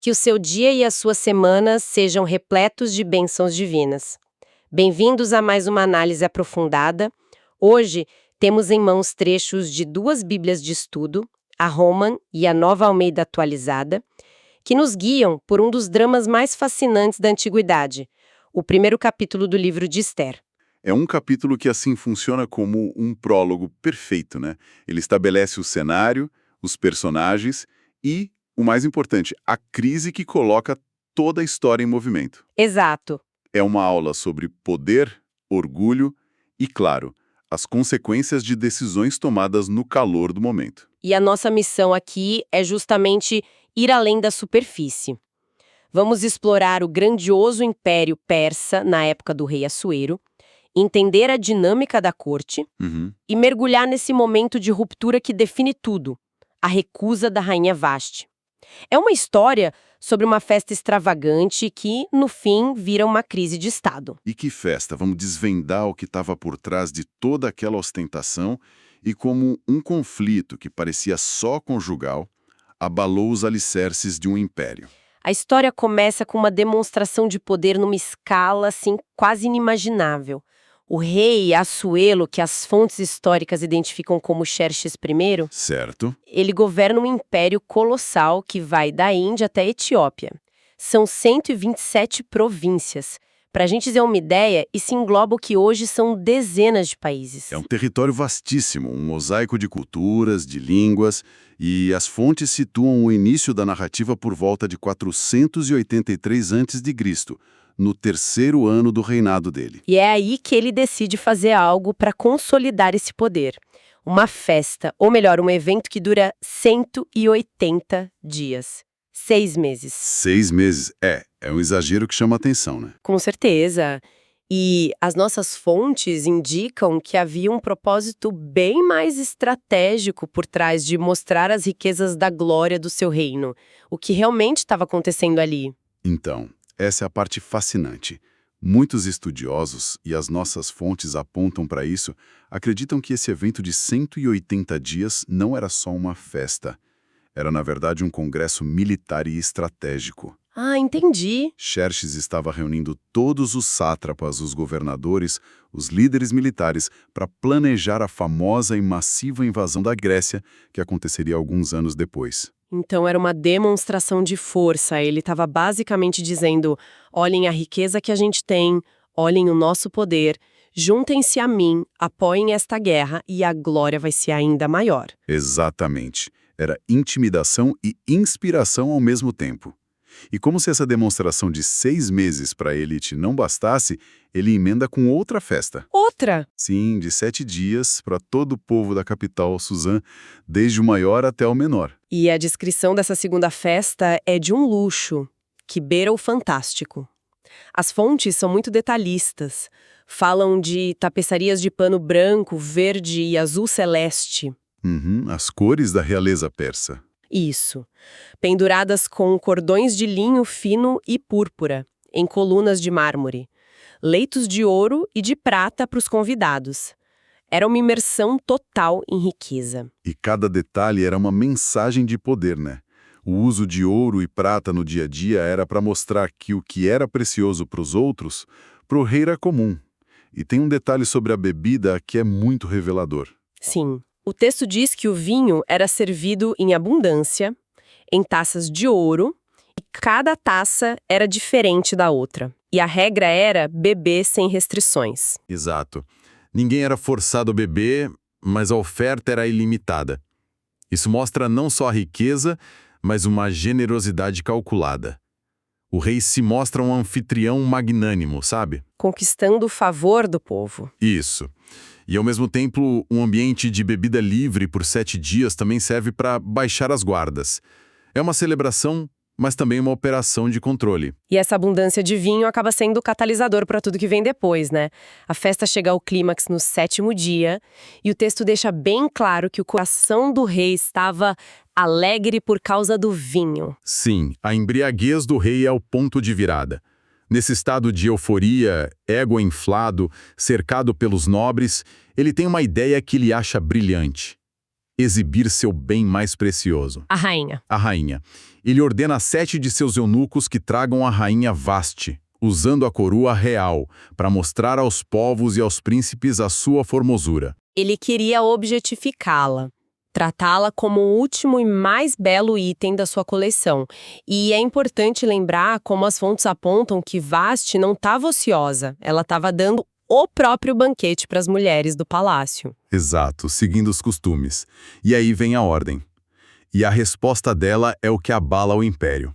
Que o seu dia e a sua semana sejam repletos de bênçãos divinas. Bem-vindos a mais uma análise aprofundada. Hoje, temos em mãos trechos de duas Bíblias de estudo, a Roman e a Nova Almeida Atualizada, que nos guiam por um dos dramas mais fascinantes da Antiguidade, o primeiro capítulo do livro de Esther. É um capítulo que assim funciona como um prólogo perfeito, né? Ele estabelece o cenário, os personagens e, o mais importante, a crise que coloca toda a história em movimento. Exato. É uma aula sobre poder, orgulho e, claro, as consequências de decisões tomadas no calor do momento. E a nossa missão aqui é justamente ir além da superfície. Vamos explorar o grandioso Império Persa na época do rei Assuero, entender a dinâmica da corte e mergulhar nesse momento de ruptura que define tudo, a recusa da rainha Vashti. É uma história sobre uma festa extravagante que, no fim, vira uma crise de Estado. E que festa! Vamos desvendar o que estava por trás de toda aquela ostentação e como um conflito que parecia só conjugal abalou os alicerces de um império. A história começa com uma demonstração de poder numa escala, assim, quase inimaginável. O rei Assuero, que as fontes históricas identificam como Xerxes I, Certo? ele governa um império colossal que vai da Índia até a Etiópia. São 127 províncias. Para a gente ter uma ideia, isso engloba o que hoje são dezenas de países. É um território vastíssimo, um mosaico de culturas, de línguas, e as fontes situam o início da narrativa por volta de 483 a.C., no terceiro ano do reinado dele. E é aí que ele decide fazer algo para consolidar esse poder. Uma festa, ou melhor, um evento que dura 180 dias. 6 meses. 6 meses, é um exagero que chama atenção, né? Com certeza. E as nossas fontes indicam que havia um propósito bem mais estratégico por trás de mostrar as riquezas da glória do seu reino. O que realmente estava acontecendo ali. Então, essa é a parte fascinante. Muitos estudiosos, e as nossas fontes apontam para isso, acreditam que esse evento de 180 dias não era só uma festa. Era, na verdade, um congresso militar e estratégico. Ah, entendi. Xerxes estava reunindo todos os sátrapas, os governadores, os líderes militares, para planejar a famosa e massiva invasão da Grécia, que aconteceria alguns anos depois. Então era uma demonstração de força. Ele estava basicamente dizendo: olhem a riqueza que a gente tem, olhem o nosso poder, juntem-se a mim, apoiem esta guerra e a glória vai ser ainda maior. Exatamente. Era intimidação e inspiração ao mesmo tempo. E como se essa demonstração de 6 meses para a elite não bastasse, ele emenda com outra festa. Outra? Sim, de 7 dias para todo o povo da capital, Suzã, desde o maior até o menor. E a descrição dessa segunda festa é de um luxo, que beira o fantástico. As fontes são muito detalhistas. Falam de tapeçarias de pano branco, verde e azul celeste. As cores da realeza persa. Isso. Penduradas com cordões de linho fino e púrpura, em colunas de mármore. Leitos de ouro e de prata para os convidados. Era uma imersão total em riqueza. E cada detalhe era uma mensagem de poder, né? O uso de ouro e prata no dia a dia era para mostrar que o que era precioso para os outros, para o rei era comum. E tem um detalhe sobre a bebida que é muito revelador. Sim. O texto diz que o vinho era servido em abundância, em taças de ouro, e cada taça era diferente da outra. E a regra era beber sem restrições. Exato. Ninguém era forçado a beber, mas a oferta era ilimitada. Isso mostra não só a riqueza, mas uma generosidade calculada. O rei se mostra um anfitrião magnânimo, sabe? Conquistando o favor do povo. Isso. E, ao mesmo tempo, um ambiente de bebida livre por 7 dias também serve para baixar as guardas. É uma celebração, mas também uma operação de controle. E essa abundância de vinho acaba sendo o catalisador para tudo que vem depois, né? A festa chega ao clímax no 7º dia, e o texto deixa bem claro que o coração do rei estava alegre por causa do vinho. Sim, a embriaguez do rei é o ponto de virada. Nesse estado de euforia, ego inflado, cercado pelos nobres, ele tem uma ideia que ele acha brilhante: exibir seu bem mais precioso. A rainha. A rainha. Ele ordena a 7 de seus eunucos que tragam a rainha Vasti, usando a coroa real, para mostrar aos povos e aos príncipes a sua formosura. Ele queria objetificá-la, tratá-la como o último e mais belo item da sua coleção. E é importante lembrar como as fontes apontam que Vasti não estava ociosa, ela estava dando o próprio banquete para as mulheres do palácio. Exato, seguindo os costumes. E aí vem a ordem. E a resposta dela é o que abala o império.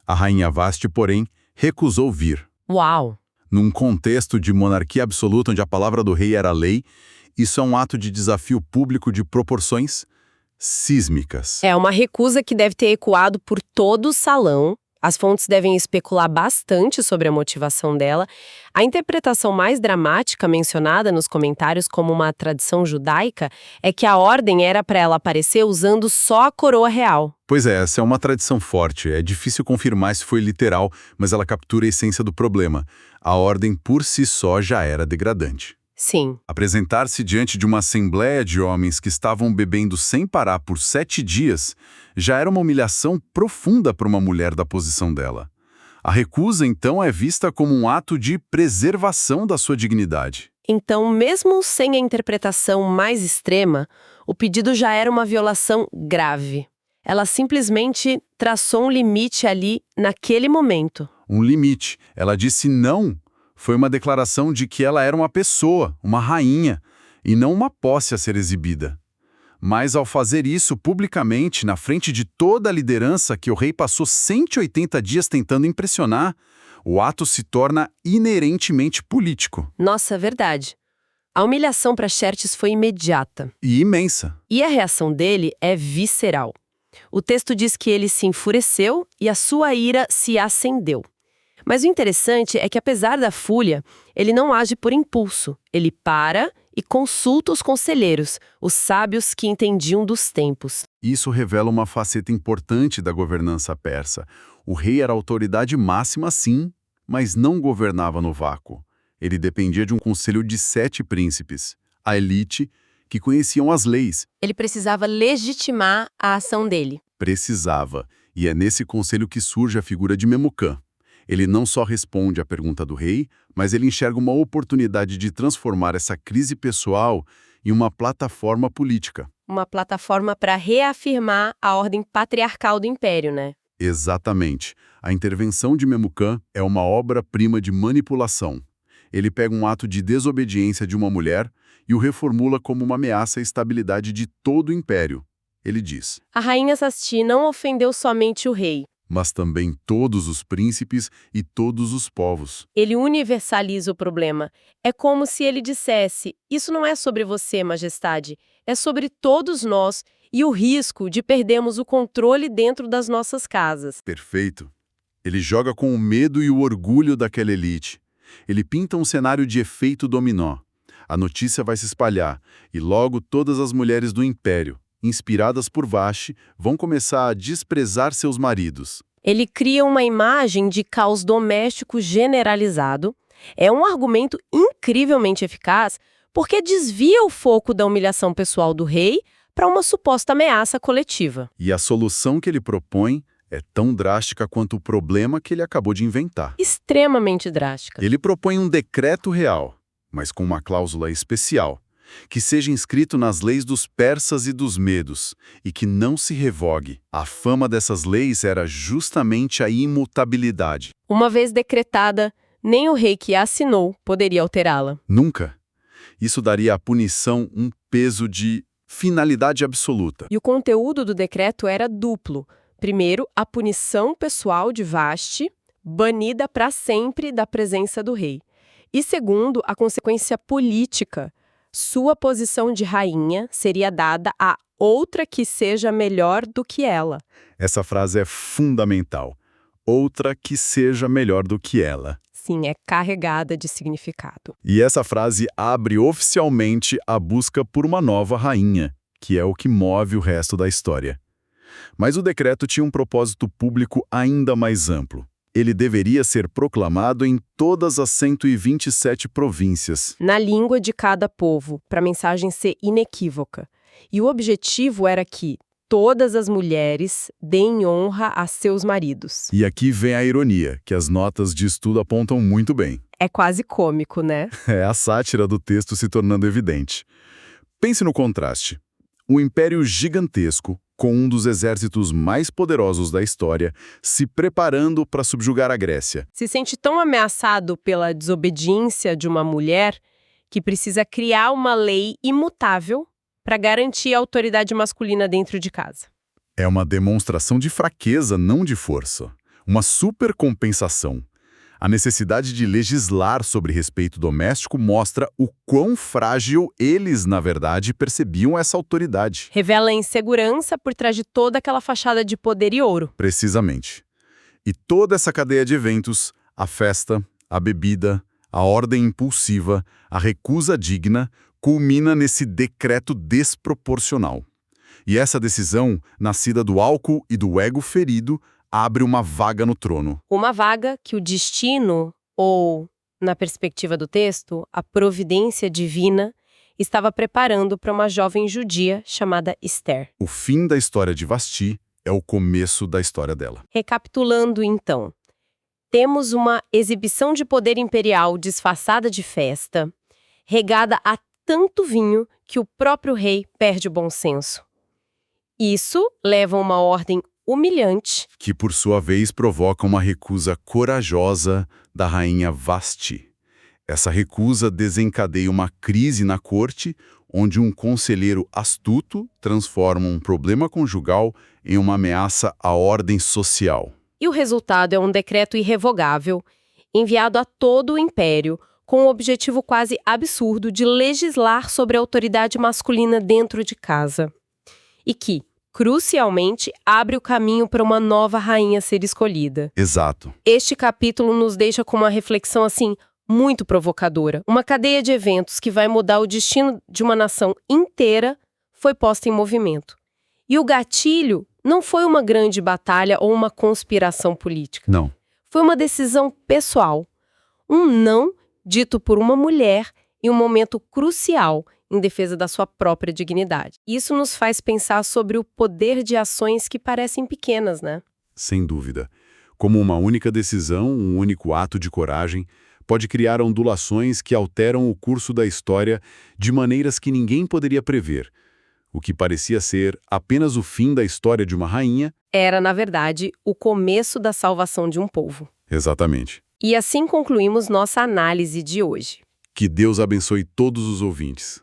A rainha Vasti, porém, recusou vir. Uau! Num contexto de monarquia absoluta onde a palavra do rei era lei, isso é um ato de desafio público de proporções sísmicas. É uma recusa que deve ter ecoado por todo o salão. As fontes devem especular bastante sobre a motivação dela. A interpretação mais dramática mencionada nos comentários como uma tradição judaica é que a ordem era para ela aparecer usando só a coroa real. Pois é, essa é uma tradição forte. É difícil confirmar se foi literal, mas ela captura a essência do problema. A ordem por si só já era degradante. Sim. Apresentar-se diante de uma assembleia de homens que estavam bebendo sem parar por 7 dias já era uma humilhação profunda para uma mulher da posição dela. A recusa, então, é vista como um ato de preservação da sua dignidade. Então, mesmo sem a interpretação mais extrema, o pedido já era uma violação grave. Ela simplesmente traçou um limite ali, naquele momento. Um limite. Ela disse não. Foi uma declaração de que ela era uma pessoa, uma rainha, e não uma posse a ser exibida. Mas ao fazer isso publicamente, na frente de toda a liderança que o rei passou 180 dias tentando impressionar, o ato se torna inerentemente político. Nossa, é verdade. A humilhação para Xerxes foi imediata. E imensa. E a reação dele é visceral. O texto diz que ele se enfureceu e a sua ira se acendeu. Mas o interessante é que, apesar da fúria, ele não age por impulso. Ele para e consulta os conselheiros, os sábios que entendiam dos tempos. Isso revela uma faceta importante da governança persa. O rei era a autoridade máxima, sim, mas não governava no vácuo. Ele dependia de um conselho de 7 príncipes, a elite, que conheciam as leis. Ele precisava legitimar a ação dele. Precisava. E é nesse conselho que surge a figura de Memucã. Ele não só responde à pergunta do rei, mas ele enxerga uma oportunidade de transformar essa crise pessoal em uma plataforma política. Uma plataforma para reafirmar a ordem patriarcal do império, né? Exatamente. A intervenção de Memucã é uma obra-prima de manipulação. Ele pega um ato de desobediência de uma mulher e o reformula como uma ameaça à estabilidade de todo o império. Ele diz: A rainha Sasti não ofendeu somente o rei. Mas também todos os príncipes e todos os povos. Ele universaliza o problema. É como se ele dissesse, isso não é sobre você, majestade, é sobre todos nós e o risco de perdermos o controle dentro das nossas casas. Perfeito. Ele joga com o medo e o orgulho daquela elite. Ele pinta um cenário de efeito dominó. A notícia vai se espalhar e logo todas as mulheres do império, inspiradas por Vashti, vão começar a desprezar seus maridos. Ele cria uma imagem de caos doméstico generalizado. É um argumento incrivelmente eficaz porque desvia o foco da humilhação pessoal do rei para uma suposta ameaça coletiva. E a solução que ele propõe é tão drástica quanto o problema que ele acabou de inventar. Extremamente drástica. Ele propõe um decreto real, mas com uma cláusula especial, que seja inscrito nas leis dos persas e dos medos, e que não se revogue. A fama dessas leis era justamente a imutabilidade. Uma vez decretada, nem o rei que a assinou poderia alterá-la. Nunca. Isso daria à punição um peso de finalidade absoluta. E o conteúdo do decreto era duplo. Primeiro, a punição pessoal de Vashti, banida para sempre da presença do rei. E segundo, a consequência política. Sua posição de rainha seria dada a outra que seja melhor do que ela. Essa frase é fundamental. Outra que seja melhor do que ela. Sim, é carregada de significado. E essa frase abre oficialmente a busca por uma nova rainha, que é o que move o resto da história. Mas o decreto tinha um propósito público ainda mais amplo. Ele deveria ser proclamado em todas as 127 províncias. Na língua de cada povo, para a mensagem ser inequívoca. E o objetivo era que todas as mulheres deem honra a seus maridos. E aqui vem a ironia, que as notas de estudo apontam muito bem. É quase cômico, né? É a sátira do texto se tornando evidente. Pense no contraste. Um império gigantesco, com um dos exércitos mais poderosos da história, se preparando para subjugar a Grécia. Se sente tão ameaçado pela desobediência de uma mulher que precisa criar uma lei imutável para garantir a autoridade masculina dentro de casa. É uma demonstração de fraqueza, não de força. Uma supercompensação. A necessidade de legislar sobre respeito doméstico mostra o quão frágil eles, na verdade, percebiam essa autoridade. Revela a insegurança por trás de toda aquela fachada de poder e ouro. Precisamente. E toda essa cadeia de eventos, a festa, a bebida, a ordem impulsiva, a recusa digna, culmina nesse decreto desproporcional. E essa decisão, nascida do álcool e do ego ferido, abre uma vaga no trono. Uma vaga que o destino, ou, na perspectiva do texto, a providência divina, estava preparando para uma jovem judia chamada Esther. O fim da história de Vasti é o começo da história dela. Recapitulando, então, temos uma exibição de poder imperial disfarçada de festa, regada a tanto vinho que o próprio rei perde o bom senso. Isso leva a uma ordem humilhante, Que, por sua vez, provoca uma recusa corajosa da rainha Vasti. Essa recusa desencadeia uma crise na corte, onde um conselheiro astuto transforma um problema conjugal em uma ameaça à ordem social. e o resultado é um decreto irrevogável, enviado a todo o império, com o objetivo quase absurdo de legislar sobre a autoridade masculina dentro de casa. E que, crucialmente, abre o caminho para uma nova rainha ser escolhida. Exato. Este capítulo nos deixa com uma reflexão, assim, muito provocadora. Uma cadeia de eventos que vai mudar o destino de uma nação inteira foi posta em movimento. E o gatilho não foi uma grande batalha ou uma conspiração política. Não. Foi uma decisão pessoal. Um não dito por uma mulher em um momento crucial em defesa da sua própria dignidade. Isso nos faz pensar sobre o poder de ações que parecem pequenas, né? Sem dúvida. Como uma única decisão, um único ato de coragem, pode criar ondulações que alteram o curso da história de maneiras que ninguém poderia prever. O que parecia ser apenas o fim da história de uma rainha... Era, na verdade, o começo da salvação de um povo. Exatamente. E assim concluímos nossa análise de hoje. Que Deus abençoe todos os ouvintes.